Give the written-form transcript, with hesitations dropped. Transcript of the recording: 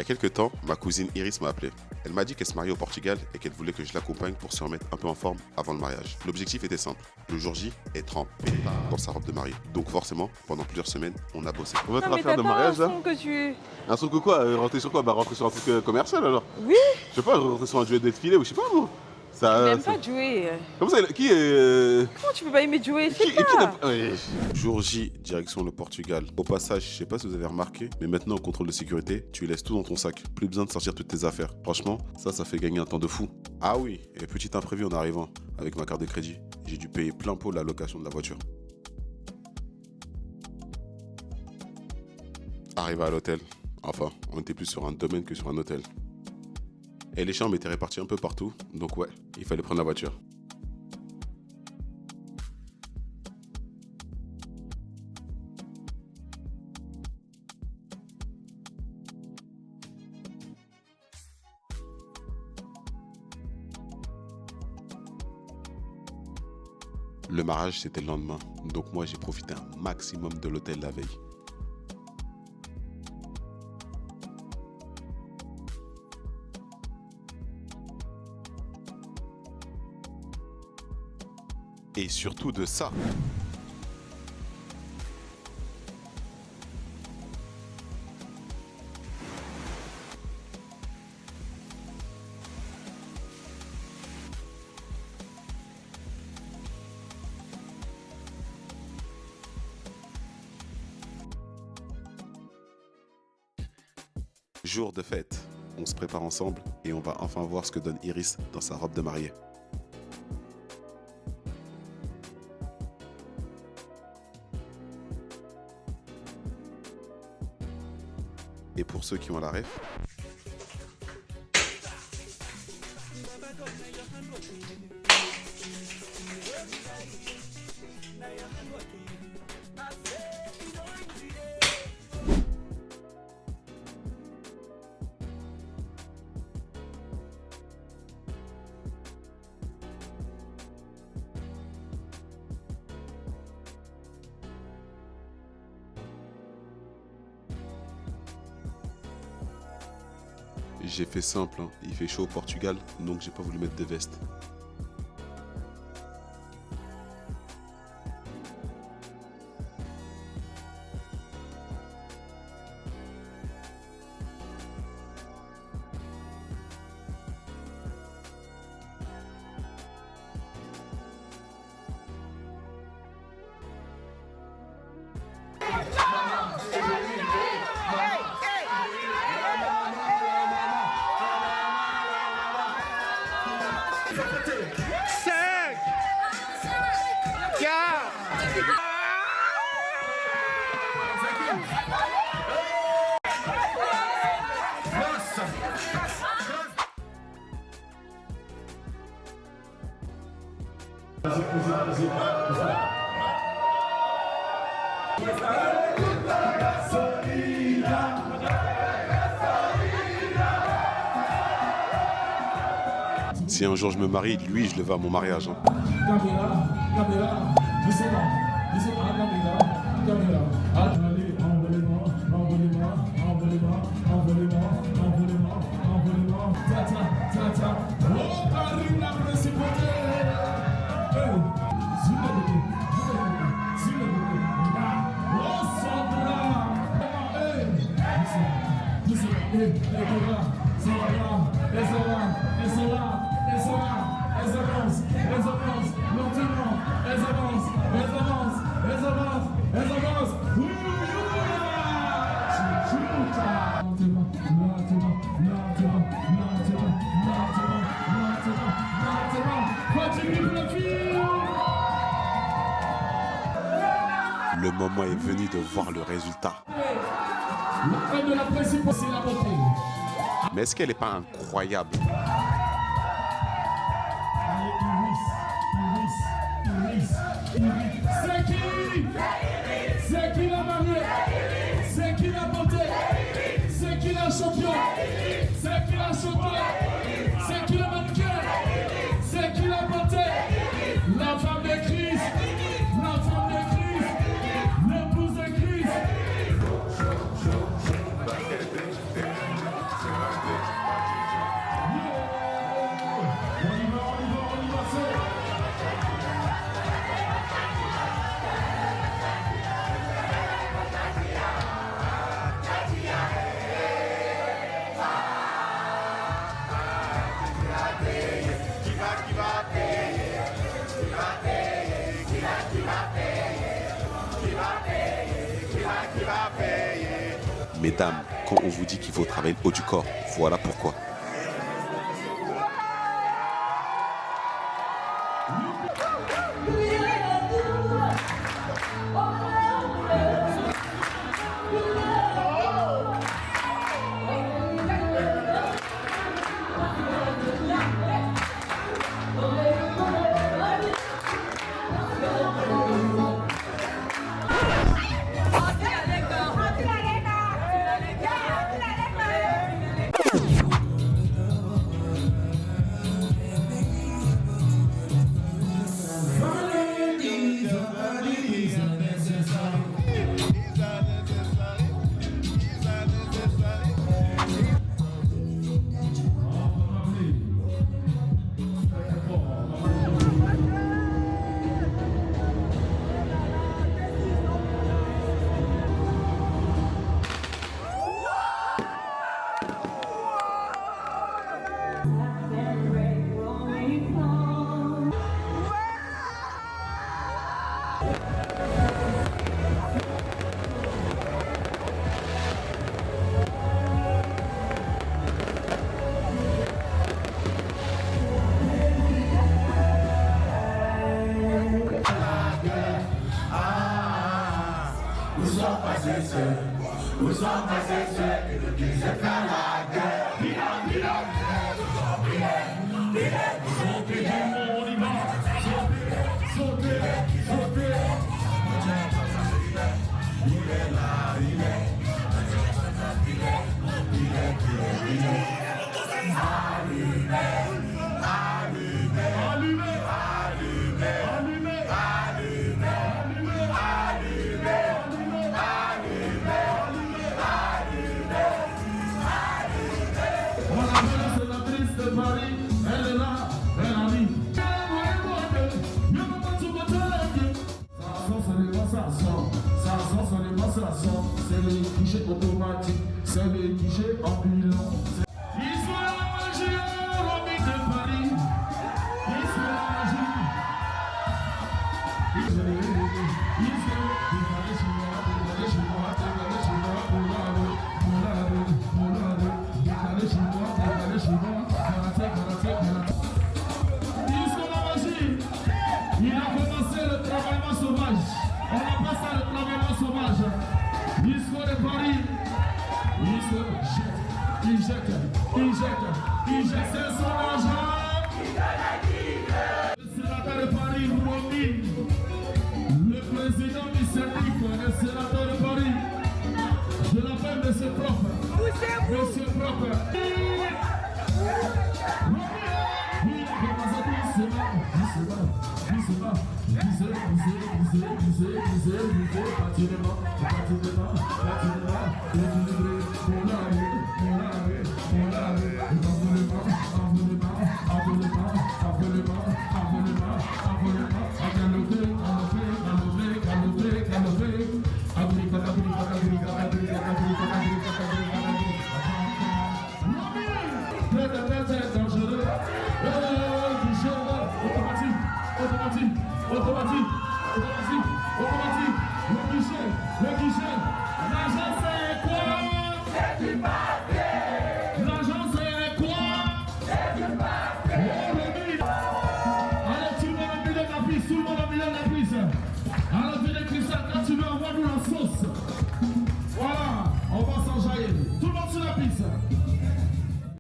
quelques temps, ma cousine Iris m'a appelé. Elle m'a dit qu'elle se mariait au Portugal et qu'elle voulait que je l'accompagne pour se remettre un peu en forme avant le mariage. L'objectif était simple. Le jour J, être en paix dans sa robe de mariée. Donc forcément, pendant plusieurs semaines, on a bossé. Votre Non, mais affaire de t'as pas mariage là un son que tu... Un son que quoi Rentrer sur quoi Bah rentrer sur un truc commercial alors. Oui. Je sais pas, rentrer sur un duet défilé ou je sais pas moi. Ça, J'aime pas jouer. Comment ça qui est Comment tu peux pas aimer jouer? Je sais qui pas. ouais. Jour J, direction le Portugal. Au passage, je sais pas si vous avez remarqué, mais maintenant au contrôle de sécurité, tu laisses tout dans ton sac. Plus besoin de sortir toutes tes affaires. Franchement, ça fait gagner un temps de fou. Ah oui, et petit imprévu en arrivant, avec ma carte de crédit, j'ai dû payer plein pot la location de la voiture. Arrivé à l'hôtel, enfin, on était plus sur un domaine que sur un hôtel. Et les chambres étaient réparties un peu partout, donc ouais, il fallait prendre la voiture. Le mariage, c'était le lendemain, donc moi j'ai profité un maximum de l'hôtel la veille. Et surtout de ça. Jour de fête, on se prépare ensemble et on va enfin voir ce que donne Iris dans sa robe de mariée. Et pour ceux qui ont la ref, j'ai fait simple, hein. Il fait chaud au Portugal, donc j'ai pas voulu mettre de veste. Si un jour je me marie, lui, je le veux à mon mariage. Hein. Le moment est venu de voir le résultat. Mais est-ce qu'elle n'est pas incroyable? C'est qui la mariée? C'est qui la beauté? C'est qui la champion? C'est qui la chanteuse? C'est qui le mannequin? C'est qui la beauté? La femme de Christ? La femme de Christ? L'épouse de Christ? Mesdames, quand on vous dit qu'il faut travailler le haut du corps, voilà pourquoi. C'est les guichets automatiques, c'est les guichets ambulants. Ils sont la magie, Romy de Paris. Ils sont la magie. Ils sont la magie. Il a commencé le travaillement sauvage. On appelle ça le travaillement sauvage. Disco de Paris. Il jette, c'est son argent. Le sénateur de Paris, Romy. Le président du syndic, le sénateur de Paris. Je l'appelle Monsieur Propre. Monsieur Propre. Automatique.